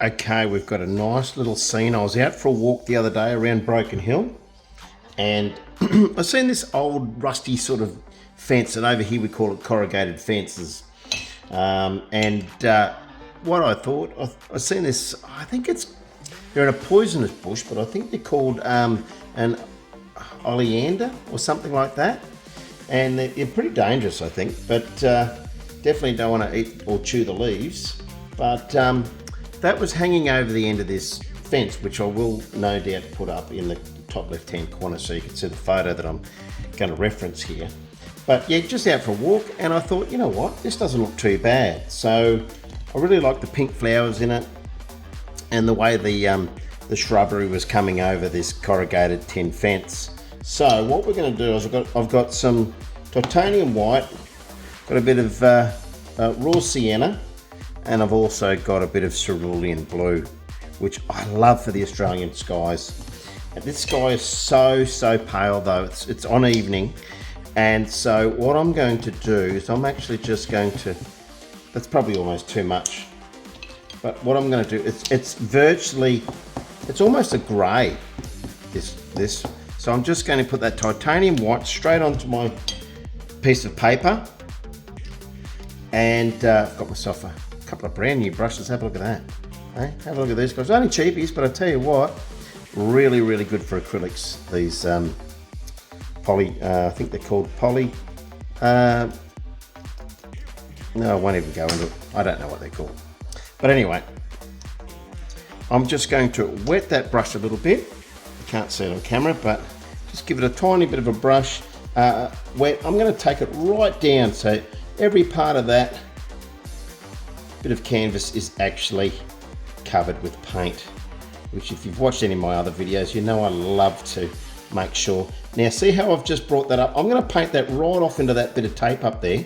Okay, we've got a nice little scene. I was out for a walk the other day around Broken Hill, and I've seen this old rusty sort of fence, and over here we call it corrugated fences. What I thought, I've seen this, I think they're in a poisonous bush, but I think they're called an oleander or something like that. And they're pretty dangerous, I think, but definitely don't want to eat or chew the leaves. But that was hanging over the end of this fence, which I will no doubt put up in the top left-hand corner so you can see the photo that I'm going to reference here. But yeah, just out for a walk, and I thought, you know what, this doesn't look too bad. So I really like the pink flowers in it, and the way the shrubbery was coming over this corrugated tin fence. So what we're going to do is I've got some titanium white, got a bit of raw sienna, and I've also got a bit of cerulean blue, which I love for the Australian skies. And this sky is so pale though, it's on evening. And so what I'm going to do is I'm actually just going to, that's probably almost too much, but what I'm going to do, it's almost a grey, this. So I'm just going to put that titanium white straight onto my piece of paper, and I've got myself a couple of brand new brushes. Have a look at that. Hey, have a look at these guys. Only cheapies, but I tell you what, really good for acrylics. These poly, I think they're called poly. No, I won't even go into it. I don't know what they're called. But anyway, I'm just going to wet that brush a little bit. You can't see it on camera, but just give it a tiny bit of a brush wet. I'm going to take it right down, so every part of that bit of canvas is actually covered with paint, which if you've watched any of my other videos, you know I love to make sure. Now see how I've just brought that up? I'm going to paint that right off into that bit of tape up there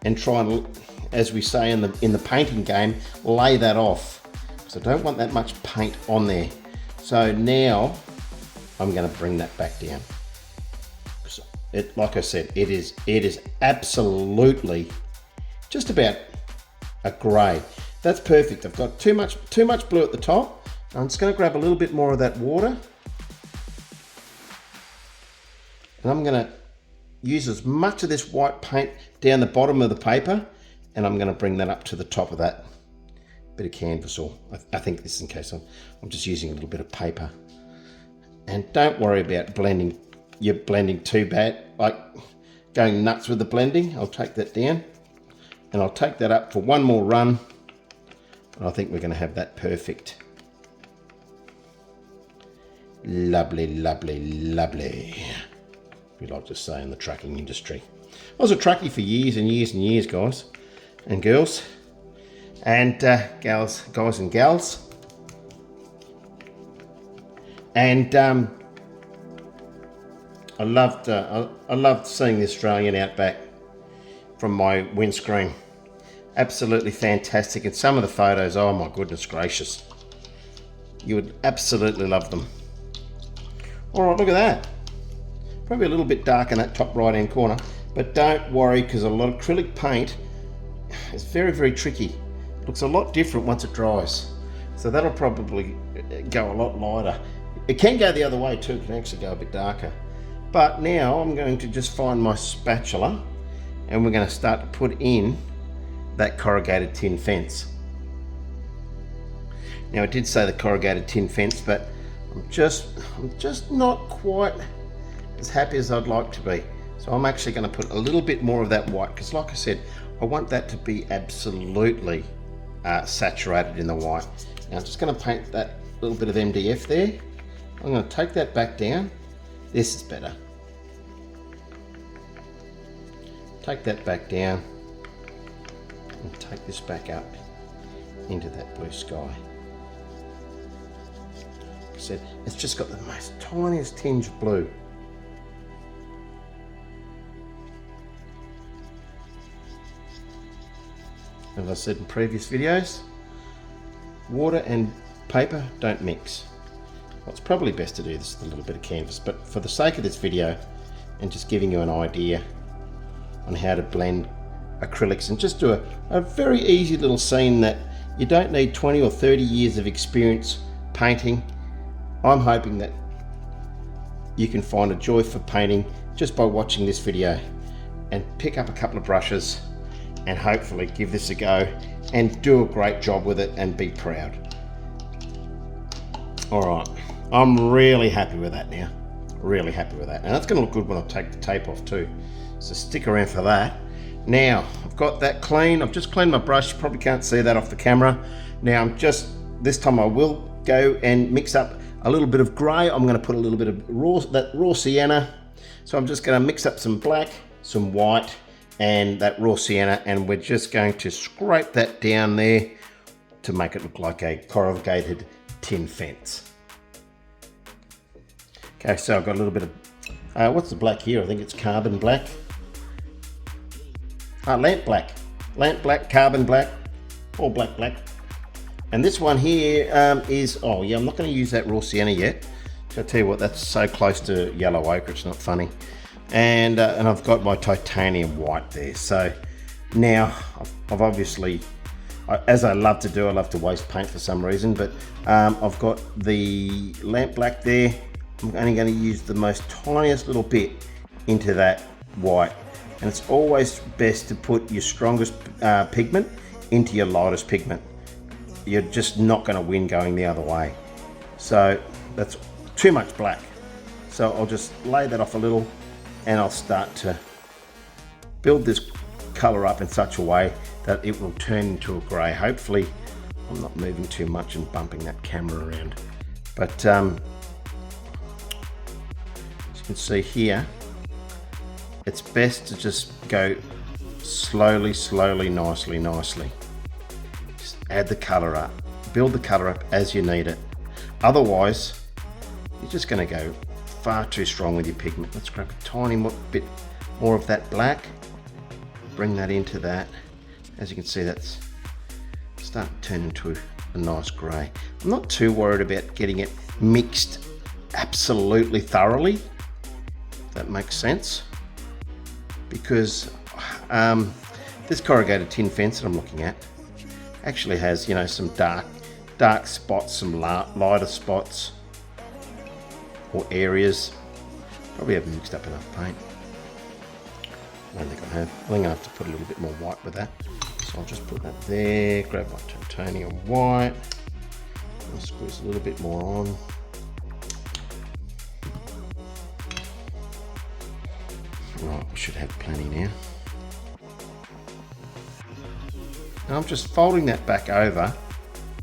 and try and, as we say in the painting game, lay that off, because I don't want that much paint on there. So now I'm going to bring that back down. Like I said, it is absolutely just about a grey. That's perfect. I've got too much blue at the top. I'm just going to grab a little bit more of that water, and I'm going to use as much of this white paint down the bottom of the paper, and I'm going to bring that up to the top of that bit of canvas, or I think this, in case I'm just using a little bit of paper. And don't worry about blending. You're blending too bad, like going nuts with the blending. I'll take that down, and I'll take that up for one more run, and I think we're going to have that perfect. Lovely. We like to say in the trucking industry. I was a truckie for years and years, guys and girls, and guys and gals, and I loved seeing the Australian outback from my windscreen. Absolutely fantastic, and some of the photos, oh my goodness gracious, you would absolutely love them. All right, look at that. Probably a little bit dark in that top right hand corner, but don't worry, because a lot of acrylic paint is very tricky. It looks a lot different once it dries, so that'll probably go a lot lighter. It can go the other way too, it can actually go a bit darker. But now I'm going to just find my spatula, and we're going to start to put in that corrugated tin fence. Now I did say the corrugated tin fence, but I'm just not quite as happy as I'd like to be. So I'm actually going to put a little bit more of that white, because like I said, I want that to be absolutely saturated in the white. Now I'm just going to paint that little bit of MDF there. I'm going to take that back down. This is better. Take that back down and take this back up into that blue sky. Like I said, it's just got the most tiniest tinge of blue. As I said in previous videos, water and paper don't mix. Well, it's probably best to do this with a little bit of canvas, but for the sake of this video and just giving you an idea on how to blend acrylics, and just do a very easy little scene that You don't need 20 or 30 years of experience painting. I'm hoping that you can find a joy for painting just by watching this video, and pick up a couple of brushes and hopefully give this a go and do a great job with it and be proud. All right, I'm really happy with that now. Really happy with that. And that's going to look good when I take the tape off too. So stick around for that. Now, I've got that clean. I've just cleaned my brush. You probably can't see that off the camera. Now, this time I will go and mix up a little bit of grey. I'm going to put a little bit of raw sienna. So I'm just going to mix up some black, some white, and that raw sienna, and we're just going to scrape that down there to make it look like a corrugated tin fence. Okay, so I've got a little bit of, what's the black here? I think it's carbon black. Lamp black, carbon black, or black. And this one here is, oh yeah, I'm not going to use that raw sienna yet. So I'll tell you what, that's so close to yellow ochre, it's not funny. And I've got my titanium white there. So now I've obviously, as I love to do, I love to waste paint for some reason, but I've got the lamp black there. I'm only going to use the most tiniest little bit into that white. And it's always best to put your strongest pigment into your lightest pigment. You're just not going to win going the other way. So that's too much black. So I'll just lay that off a little, and I'll start to build this color up in such a way that it will turn into a gray. Hopefully I'm not moving too much and bumping that camera around. But as you can see here, it's best to just go slowly, nicely. Just add the color up, build the color up as you need it. Otherwise, you're just going to go far too strong with your pigment. Let's grab a tiny bit more of that black, bring that into that. As you can see, that's starting to turn into a nice grey. I'm not too worried about getting it mixed absolutely thoroughly, if that makes sense, because this corrugated tin fence that I'm looking at actually has, you know, some dark spots, some lighter spots or areas. Probably haven't mixed up enough paint. I don't think I have. I think I have to put a little bit more white with that. So I'll just put that there, grab my titanium white, I'll squeeze a little bit more on. Right, we should have plenty now. Now I'm just folding that back over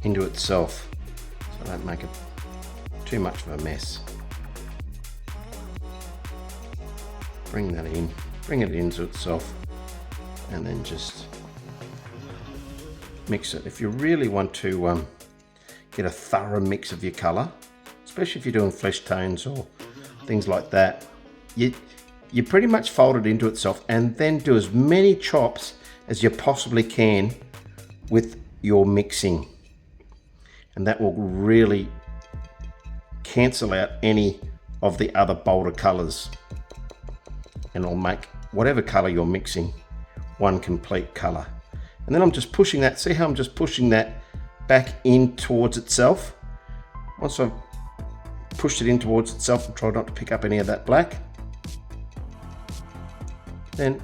into itself so I don't make it too much of a mess. Bring that in, bring it into itself, and then just mix it. If you really want to get a thorough mix of your colour, especially if you're doing flesh tones or things like that, you pretty much fold it into itself and then do as many chops as you possibly can with your mixing, and that will really cancel out any of the other bolder colours, and it'll make whatever colour you're mixing one complete colour. And then I'm just pushing that, see how I'm just pushing that back in towards itself. Once I've pushed it in towards itself and tried not to pick up any of that black, then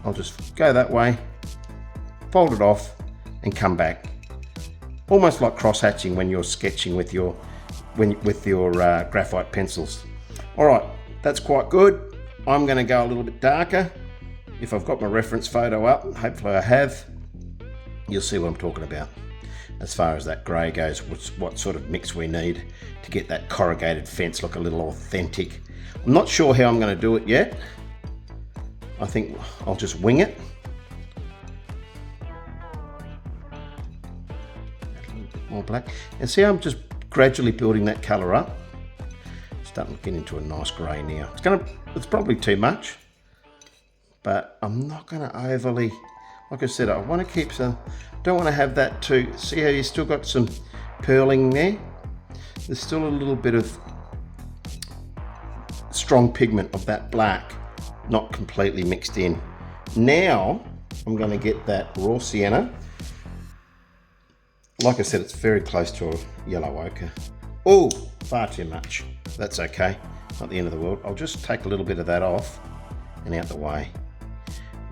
I'll just go that way, fold it off and come back. Almost like cross hatching when you're sketching with your graphite pencils. All right, that's quite good. I'm going to go a little bit darker. If I've got my reference photo up, hopefully I have, you'll see what I'm talking about as far as that grey goes, what sort of mix we need to get that corrugated fence look a little authentic. I'm not sure how I'm going to do it yet. I think I'll just wing it. A little bit more black. And see how I'm just gradually building that colour up. Starting to get into a nice grey now. It's probably too much, but I'm not going to overly, like I said, I want to keep some, don't want to have that too. See how you still got some purling there? There's still a little bit of strong pigment of that black, not completely mixed in. Now I'm going to get that raw sienna Like I said, it's very close to a yellow ochre. Oh, far too much. That's okay, not the end of the world. I'll just take a little bit of that off and out the way.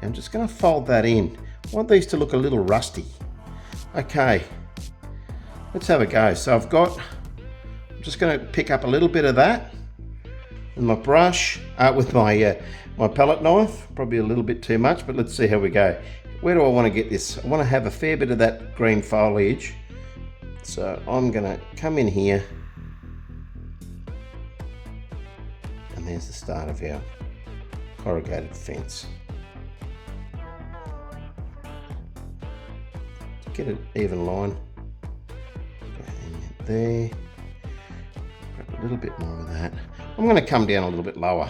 I'm just going to fold that in. I want these to look a little rusty. Okay, let's have a go. So I'm just going to pick up a little bit of that with my brush, with my my palette knife. Probably a little bit too much, but let's see how we go. Where do I want to get this? I want to have a fair bit of that green foliage. So I'm going to come in here. And there's the start of our corrugated fence. To get an even line. Go in there. Grab a little bit more of that. I'm going to come down a little bit lower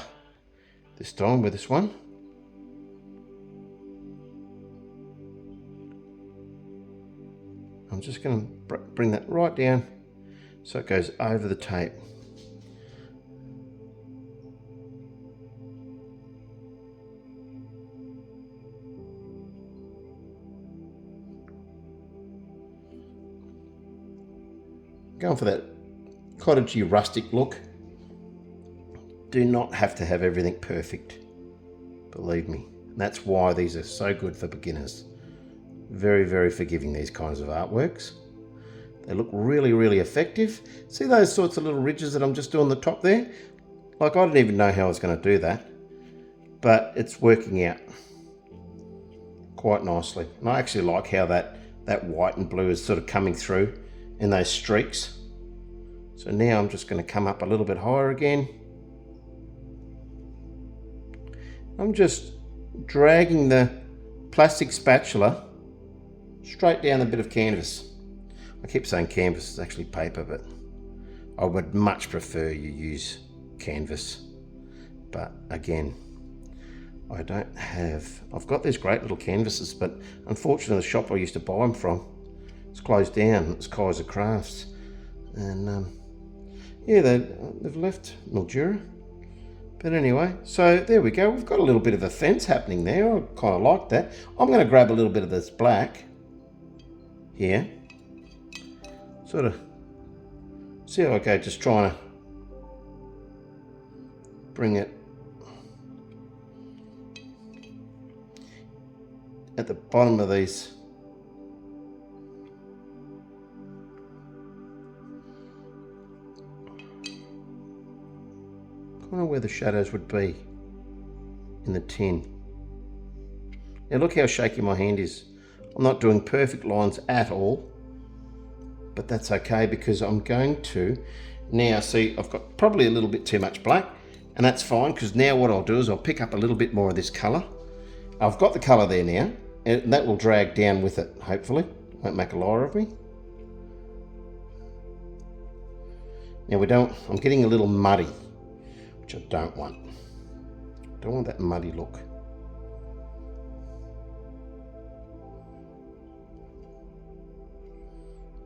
this time with this one. I'm just going to bring that right down so it goes over the tape. Going for that cottagey rustic look. Do not have to have everything perfect, believe me. That's why these are so good for beginners. Very, very forgiving, these kinds of artworks. They look really, really effective. See those sorts of little ridges that I'm just doing the top there? Like, I didn't even know how I was going to do that, but it's working out quite nicely. And I actually like how that white and blue is sort of coming through in those streaks. So now I'm just going to come up a little bit higher again. I'm just dragging the plastic spatula straight down a bit of canvas. I keep saying canvas, is actually paper, but I would much prefer you use canvas. But again, I've got these great little canvases, but unfortunately the shop I used to buy them from, it's closed down. It's Kaiser Crafts. And yeah, they've left Mildura. But anyway, so there we go. We've got a little bit of a fence happening there. I kind of like that. I'm going to grab a little bit of this black here. Sort of see how I go, just trying to bring it at the bottom of these. Kind of where the shadows would be in the tin. Now look how shaky my hand is. I'm not doing perfect lines at all, but that's okay because I'm going to now see I've got probably a little bit too much black, and that's fine because now what I'll do is I'll pick up a little bit more of this colour. I've got the colour there now, and that will drag down with it, hopefully. Won't make a liar of me. Now I'm getting a little muddy, which I don't want. Don't want that muddy look.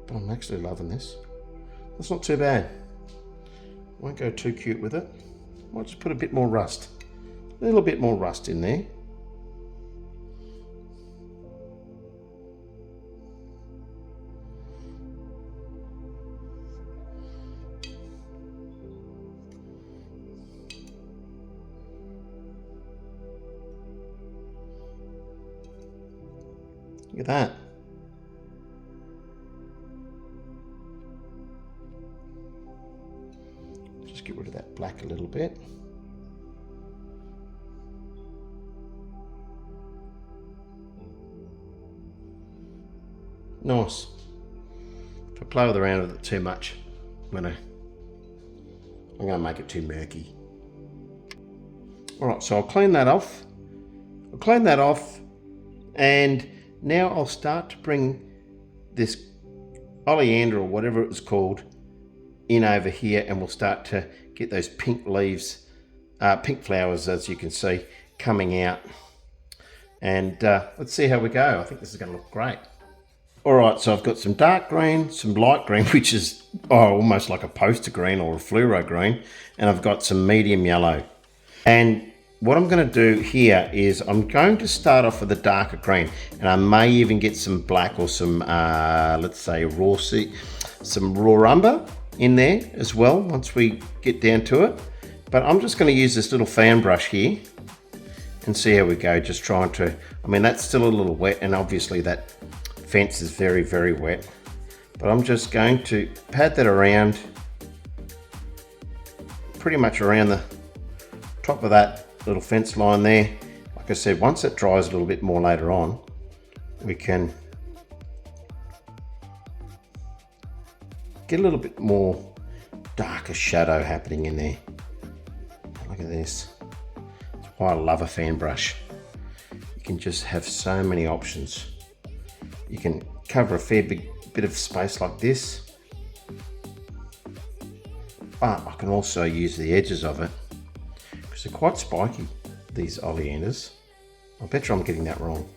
But I'm actually loving this. That's not too bad. Won't go too cute with it. Might just put a bit more rust. A little bit more rust in there. Look at that. Just get rid of that black a little bit. Nice. If I play around with it too much, I'm going to make it too murky. Alright, so I'll clean that off. And now I'll start to bring this oleander or whatever it was called in over here, and we'll start to get those pink leaves, pink flowers, as you can see, coming out. And let's see how we go. I think this is going to look great. All right, so I've got some dark green, some light green, which is almost like a poster green or a fluoro green, and I've got some medium yellow. And what I'm going to do here is I'm going to start off with a darker green, and I may even get some black or some, let's say some raw umber in there as well once we get down to it. But I'm just going to use this little fan brush here and see how we go, just trying to, I mean, that's still a little wet, and obviously that fence is very, very wet. But I'm just going to pat that around, pretty much around the top of that little fence line there. Like I said, once it dries a little bit more later on, we can get a little bit more darker shadow happening in there. Look at this. That's why I love a fan brush. You can just have so many options. You can cover a fair bit of space like this, but I can also use the edges of it because they're quite spiky, these oleanders. I bet you I'm getting that wrong.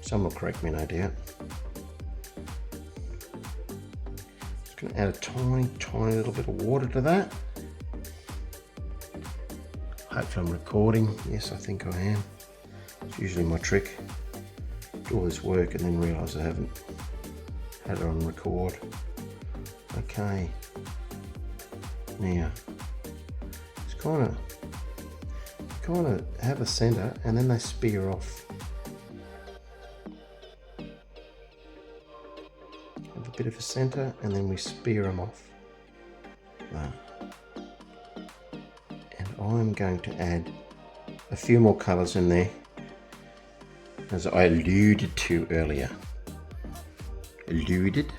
Someone will correct me, no doubt. Just going to add a tiny, tiny little bit of water to that. Hopefully I'm recording. Yes, I think I am. It's usually my trick. Do all this work and then realise I haven't had it on record. Okay. Now, it's kind of have a centre and then they spear off. Have a bit of a centre and then we spear them off. That. And I'm going to add a few more colours in there, as I alluded to earlier. Alluded.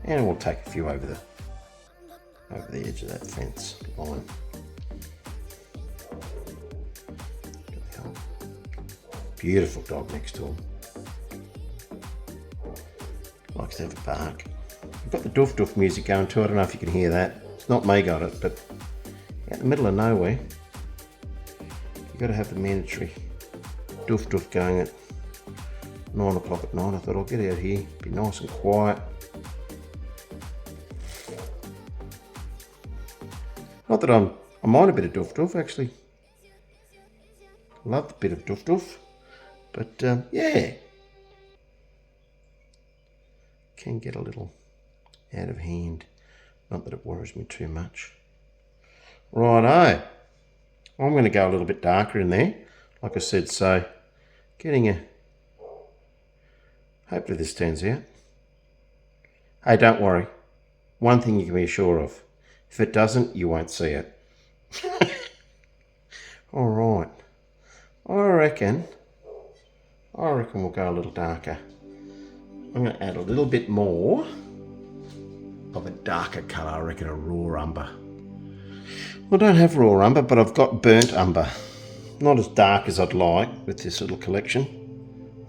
And we'll take a few over the edge of that fence line. Beautiful dog next to him. Likes to have a bark. I've got the doof doof music going too. I don't know if you can hear that. It's not me got it, but out in the middle of nowhere, you've got to have the mandatory doof doof going at 9 o'clock at night. I thought I'll get out here, be nice and quiet. Not that I mind a bit of doof doof, actually. Love the bit of doof doof. But yeah, can get a little out of hand. Not that it worries me too much. Righto. I'm going to go a little bit darker in there, like I said, so hopefully this turns out. Hey, don't worry. One thing you can be sure of. If it doesn't, you won't see it. All right. I reckon we'll go a little darker. I'm going to add a little bit more of a darker colour. I reckon a raw umber. Well, I don't have raw umber, but I've got burnt umber. Not as dark as I'd like with this little collection.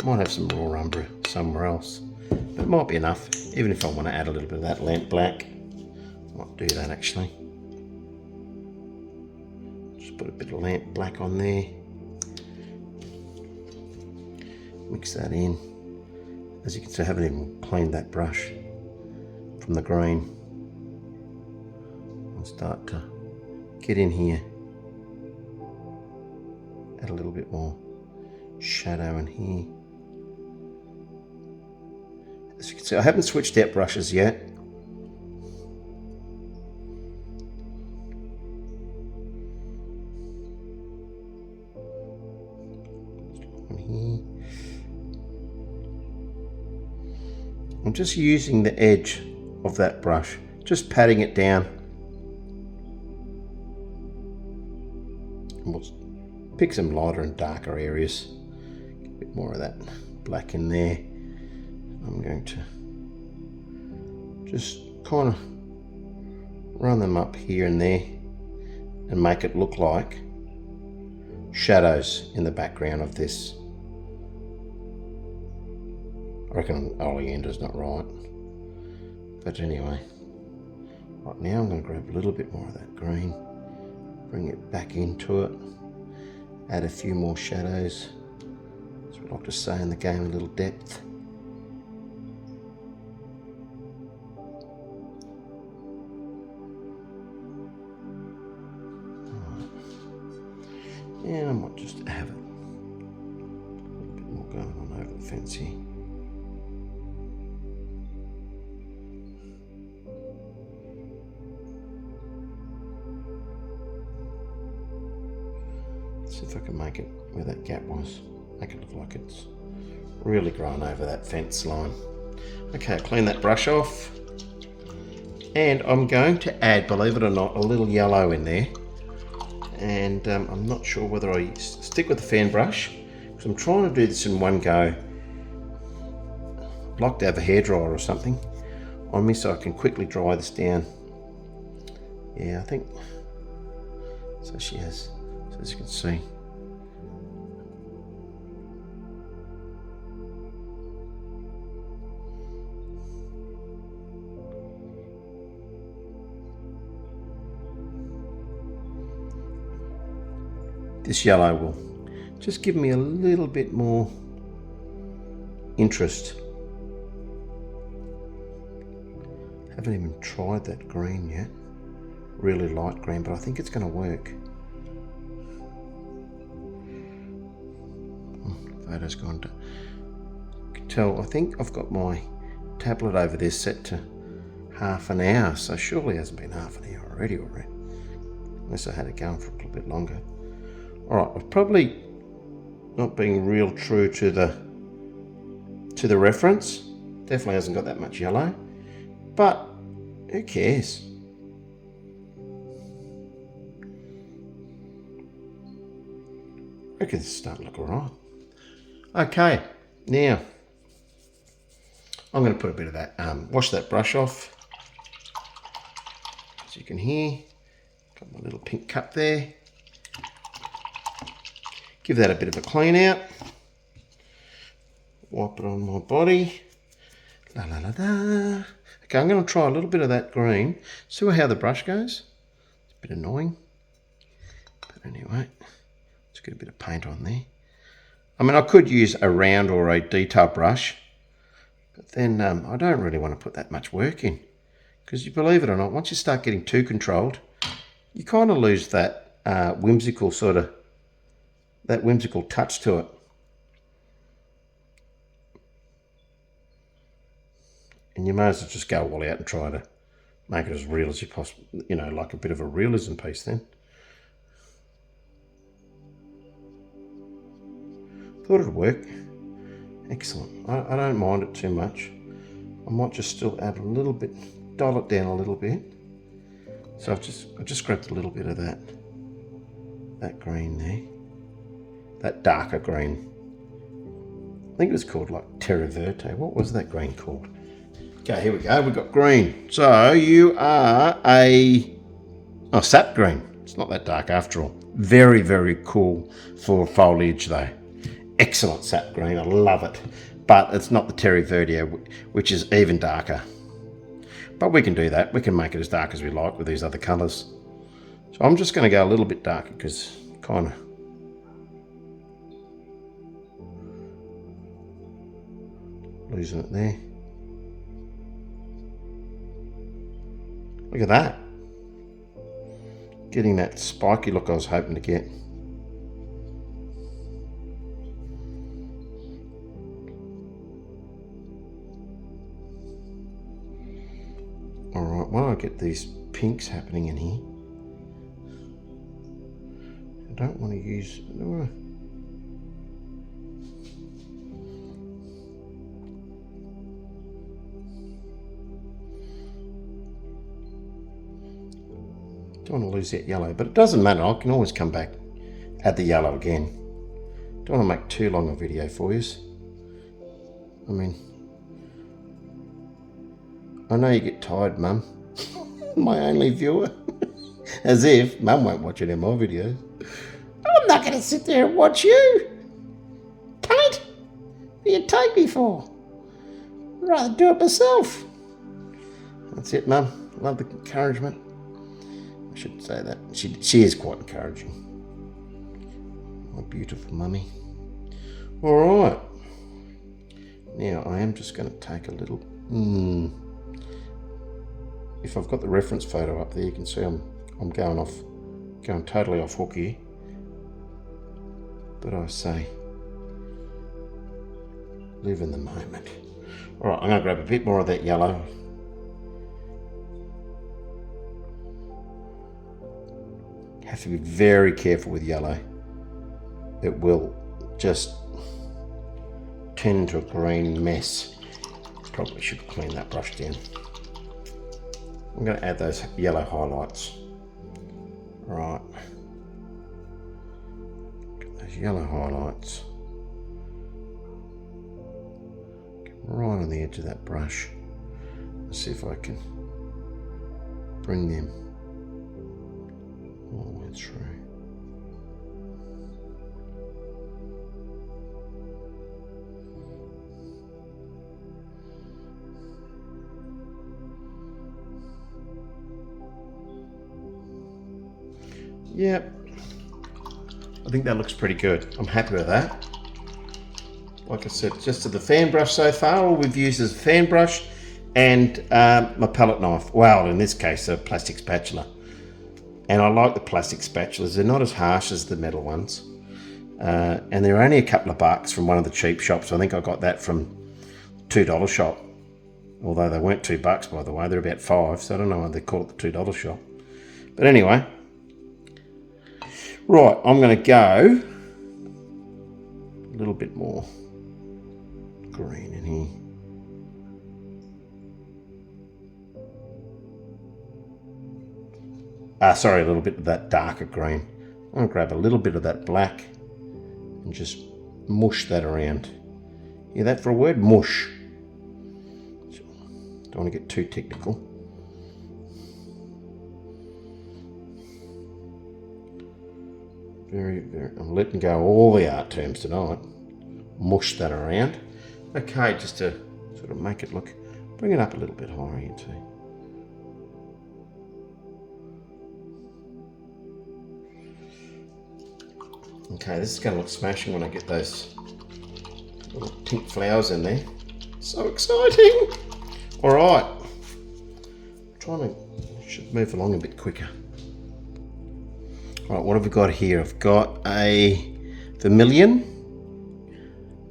Might have some raw umber somewhere else, but it might be enough. Even if I want to add a little bit of that lamp black, I might do that actually. Just put a bit of lamp black on there. Mix that in. As you can see, I haven't even cleaned that brush from the green. I'll start to get in here. Add a little bit more shadow in here. As you can see, I haven't switched out brushes yet. I'm just using the edge of that brush, just patting it down. And we'll pick some lighter and darker areas. Get a bit more of that black in there. I'm going to just kind of run them up here and there and make it look like shadows in the background of this. I reckon oleander's not right, but anyway. Right now I'm going to grab a little bit more of that green, bring it back into it, add a few more shadows, as we like to say in the game, a little depth. And I might just have it. A bit more going on over the fence here. See if I can make it where that gap was. Make it look like it's really growing over that fence line. Okay, I'll clean that brush off. And I'm going to add, believe it or not, a little yellow in there. And I'm not sure whether I stick with the fan brush, because I'm trying to do this in one go. I'd like to have a hairdryer or something on me so I can quickly dry this down. Yeah, I think so. She has, so as you can see. This yellow will just give me a little bit more interest. Haven't even tried that green yet. Really light green, but I think it's going to work. Photo's gone to. You can tell, I think I've got my tablet over there set to half an hour, so surely it hasn't been half an hour already, unless I had it going for a little bit longer. Alright, I've probably not been real true to the reference. Definitely hasn't got that much yellow, but who cares? I reckon it's starting to look alright. Okay, now I'm going to put a bit of that, wash that brush off. As you can hear, got my little pink cup there. Give that a bit of a clean out. Wipe it on my body. La la la la. Okay, I'm going to try a little bit of that green. See how the brush goes. It's a bit annoying. But anyway, let's get a bit of paint on there. I mean, I could use a round or a detail brush. But then I don't really want to put that much work in. Because you believe it or not, once you start getting too controlled, you kind of lose that whimsical touch to it. And you may as well just go all out and try to make it as real as you possibly, like a bit of a realism piece then. Thought it'd work. Excellent. I don't mind it too much. I might just still add a little bit, dial it down a little bit. So I've just grabbed a little bit of that green there. That darker green. I think it was called like Terra Verte. What was that green called? Okay, here we go. We've got green. So you are sap green. It's not that dark after all. Very, very cool for foliage though. Excellent sap green. I love it. But it's not the Terra Verte, which is even darker. But we can do that. We can make it as dark as we like with these other colours. So I'm just going to go a little bit darker because kind of losing it there. Look at that. Getting that spiky look I was hoping to get. Alright, while I get these pinks happening in here, I don't want to use... Don't want to lose that yellow, but it doesn't matter. I can always come back, add the yellow again. Don't want to make too long a video for you. I mean, I know you get tired, Mum. My only viewer. As if Mum won't watch any of my videos. I'm not going to sit there and watch you paint. What do you take me for? I'd rather do it myself. That's it, Mum. Love the encouragement. I should say that. She is quite encouraging. My beautiful mummy. Alright. Now I am just going to take a little... If I've got the reference photo up there, you can see I'm going totally off hook here. But I say, live in the moment. All right, I'm going to grab a bit more of that yellow. Have to be very careful with yellow. It will just turn into a green mess. Probably should clean that brush down. I'm going to add those yellow highlights. Right. Get those yellow highlights. Get right on the edge of that brush. Let's see if I can bring them all the way through. Yep, I think that looks pretty good. I'm happy with that. Like I said, just to the fan brush so far, all we've used is a fan brush and my palette knife. Well, in this case, a plastic spatula. And I like the plastic spatulas. They're not as harsh as the metal ones. And they're only a couple of bucks from one of the cheap shops. I think I got that from $2 shop. Although they weren't $2, by the way. They're about $5, so I don't know why they call it the $2 shop. But anyway. Right, I'm going to go a little bit more green in here. Sorry, a little bit of that darker green. I'm going to grab a little bit of that black and just mush that around. Hear that for a word? Mush. Don't want to get too technical. I'm letting go all the art terms tonight. Mush that around. Okay, just to sort of make it look, bring it up a little bit higher here too. Okay, this is going to look smashing when I get those little pink flowers in there. So exciting! All right, should move along a bit quicker. Right, what have we got here? I've got a vermilion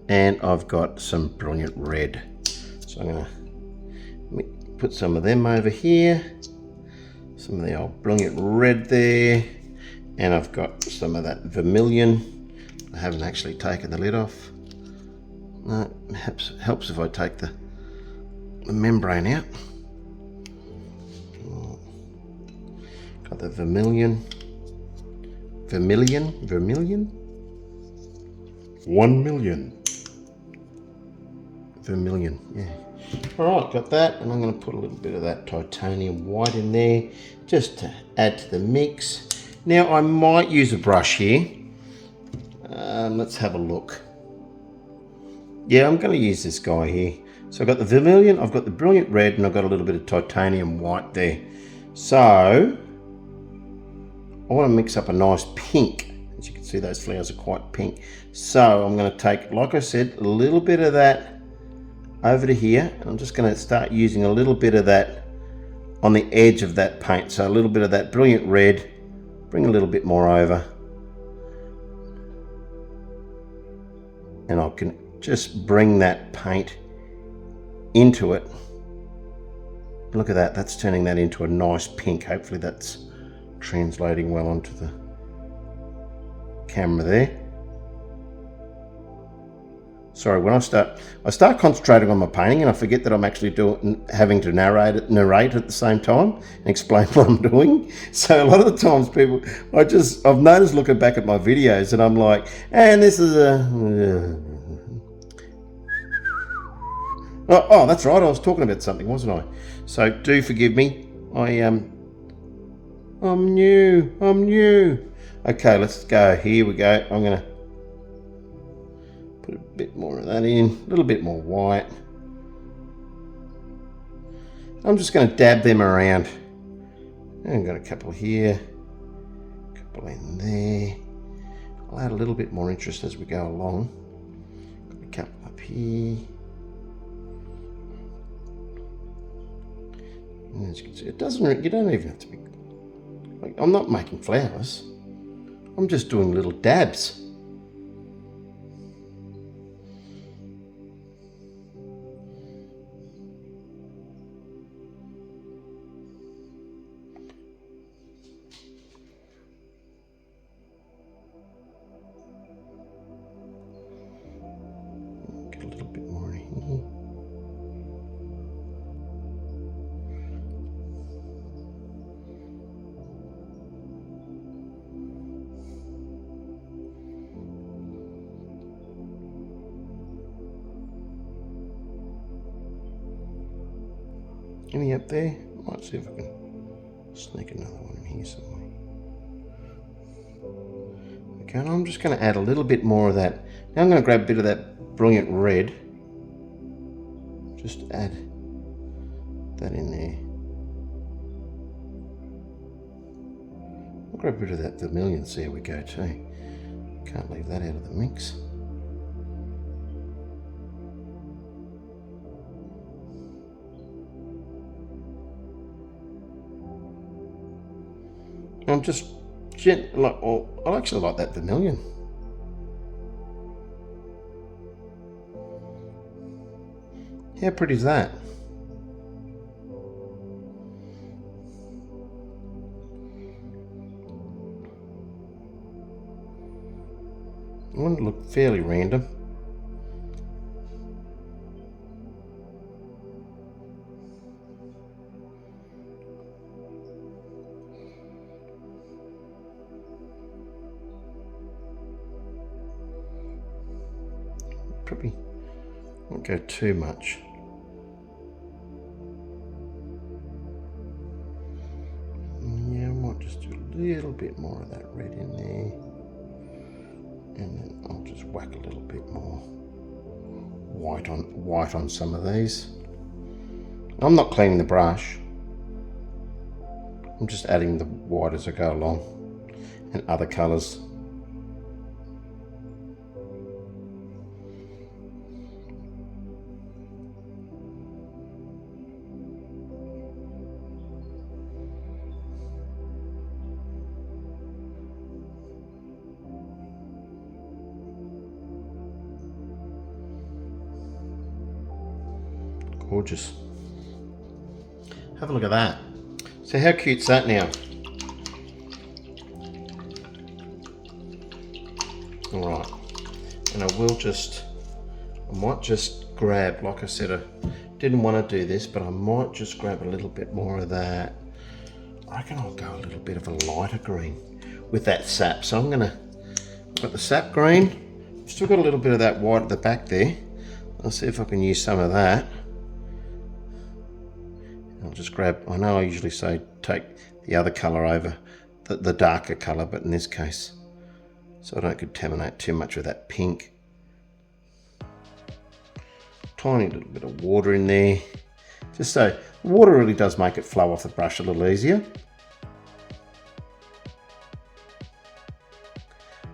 and I've got some brilliant red. So I'm going to put some of them over here, some of the old brilliant red there, and I've got some of that vermilion. I haven't actually taken the lid off. No, it helps if I take the membrane out. Got the vermilion. Vermilion? 1 million. Vermilion, yeah. All right, got that, and I'm going to put a little bit of that titanium white in there just to add to the mix. Now, I might use a brush here. Let's have a look. Yeah, I'm going to use this guy here. So I've got the vermilion, I've got the brilliant red, and I've got a little bit of titanium white there. So I want to mix up a nice pink. As you can see, those flowers are quite pink. So I'm going to take, like I said, a little bit of that over to here. I'm just going to start using a little bit of that on the edge of that paint. So a little bit of that brilliant red, bring a little bit more over. And I can just bring that paint into it. Look at that, that's turning that into a nice pink. Hopefully that's translating well onto the camera there. Sorry, when I start concentrating on my painting and I forget that I'm actually having to narrate at the same time and explain what I'm doing. So a lot of the times people, I've noticed looking back at my videos and I'm like, and this is oh, that's right, I was talking about something, wasn't I? So do forgive me. I'm new. Okay, let's go. Here we go. I'm going to put a bit more of that in, a little bit more white. I'm just going to dab them around. I've got a couple here, a couple in there. I'll add a little bit more interest as we go along. Got a couple up here. And as you can see, you don't even have to be, like, I'm not making flowers. I'm just doing little dabs. Any up there? Might see if I can sneak another one in here somewhere. Okay, and I'm just going to add a little bit more of that. Now I'm going to grab a bit of that brilliant red. Just add that in there. I'll grab a bit of that vermilion, so there we go too. Can't leave that out of the mix. I'm just I actually like that vermilion. How pretty is that? I want it to look fairly random. Probably won't go too much. Yeah, I might just do a little bit more of that red in there. And then I'll just whack a little bit more white on some of these. I'm not cleaning the brush. I'm just adding the white as I go along and other colours. Gorgeous. Have a look at that. So how cute's that now? Alright, and I might just grab, like I said, I didn't want to do this, but I might just grab a little bit more of that. I reckon I'll go a little bit of a lighter green with that sap. So I've got the sap green, still got a little bit of that white at the back there. I'll see if I can use some of that. I'll just grab, I know I usually say take the other colour over the darker colour, but in this case, so I don't contaminate too much with that pink. Tiny little bit of water in there. Just so, water really does make it flow off the brush a little easier.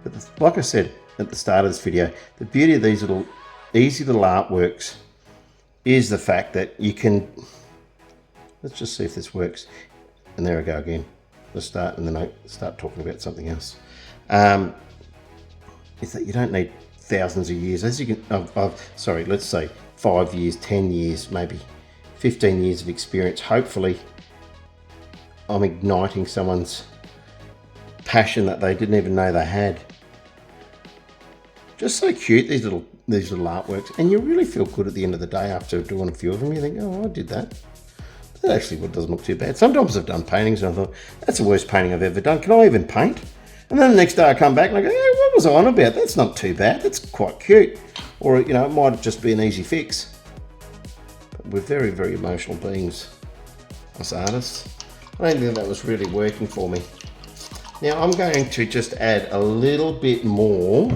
But like I said at the start of this video, the beauty of these little, easy little artworks is the fact that you can, let's just see if this works. And there I go again. Let's start and then I start talking about something else. Is that you don't need thousands of years. As you can, sorry, let's say 5 years, 10 years, maybe 15 years of experience. Hopefully I'm igniting someone's passion that they didn't even know they had. Just so cute, these little artworks. And you really feel good at the end of the day after doing a few of them. You think, oh, I did that. That actually doesn't look too bad. Sometimes I've done paintings and I thought, that's the worst painting I've ever done. Can I even paint? And then the next day I come back and I go, hey, what was I on about? That's not too bad. That's quite cute. Or, you know, it might just be an easy fix. But we're very, very emotional beings, us artists. I don't think that was really working for me. Now I'm going to just add a little bit more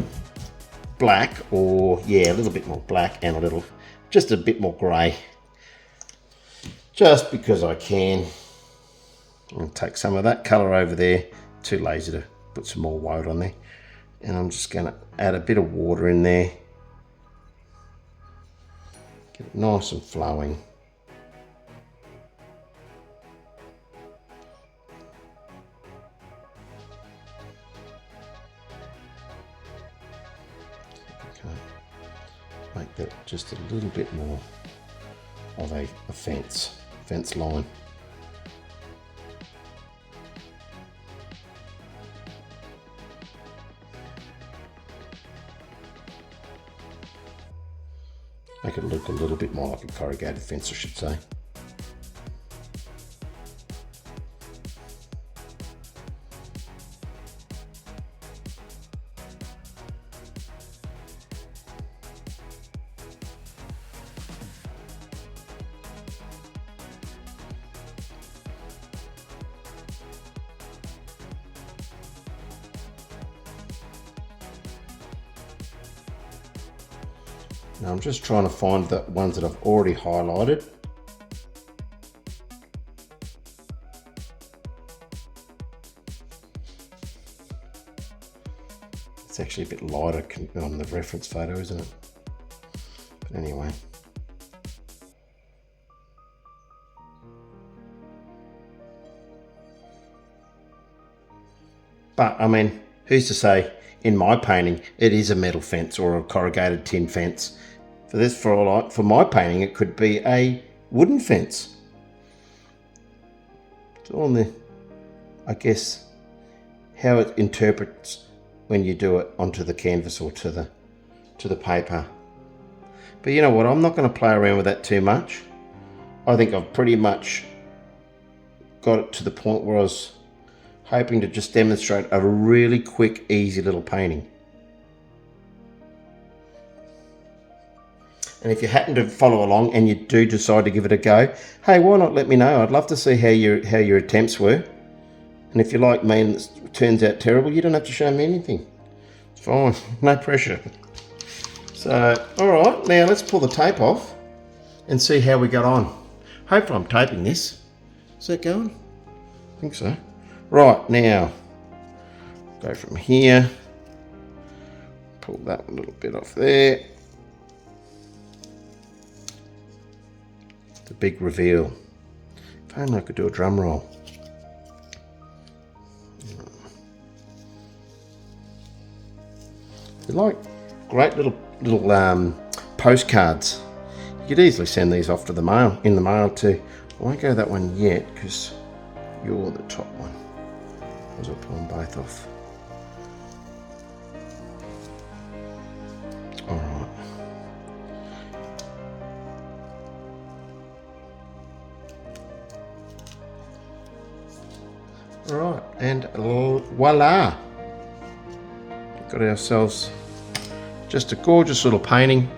black, or yeah, a little bit more black and just a bit more grey. Just because I can. I'll take some of that colour over there. Too lazy to put some more white on there. And I'm just going to add a bit of water in there. Get it nice and flowing. Okay. Make that just a little bit more of a fence line. Make it look a little bit more like a corrugated fence, I should say. Now I'm just trying to find the ones that I've already highlighted. It's actually a bit lighter on the reference photo, isn't it? But anyway. But I mean, who's to say in my painting it is a metal fence or a corrugated tin fence? For my painting, it could be a wooden fence. It's all in the, I guess, how it interprets when you do it onto the canvas or to the paper. But you know what? I'm not going to play around with that too much. I think I've pretty much got it to the point where I was hoping to just demonstrate a really quick, easy little painting. And if you happen to follow along and you do decide to give it a go, hey, why not let me know? I'd love to see how your attempts were. And if you're like me and it turns out terrible, you don't have to show me anything. It's fine, no pressure. So, all right, now let's pull the tape off and see how we got on. Hopefully I'm taping this. Is that going? I think so. Right, now, go from here. Pull that little bit off there. The big reveal. If only I could do a drum roll. They're like great little postcards. You could easily send these off to the mail, in the mail too. I won't go that one yet because you're the top one. I'll pull them both off. Alright. Alright, and voila! Got ourselves just a gorgeous little painting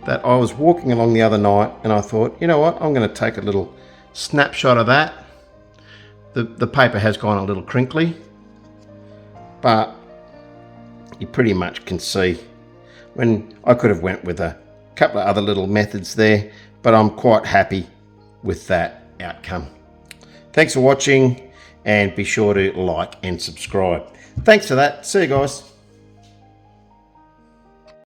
that I was walking along the other night and I thought, you know what, I'm going to take a little snapshot of that. The paper has gone a little crinkly, but you pretty much can see when I could have went with a couple of other little methods there, but I'm quite happy with that outcome. Thanks for watching and be sure to like and subscribe. Thanks for that. See you guys.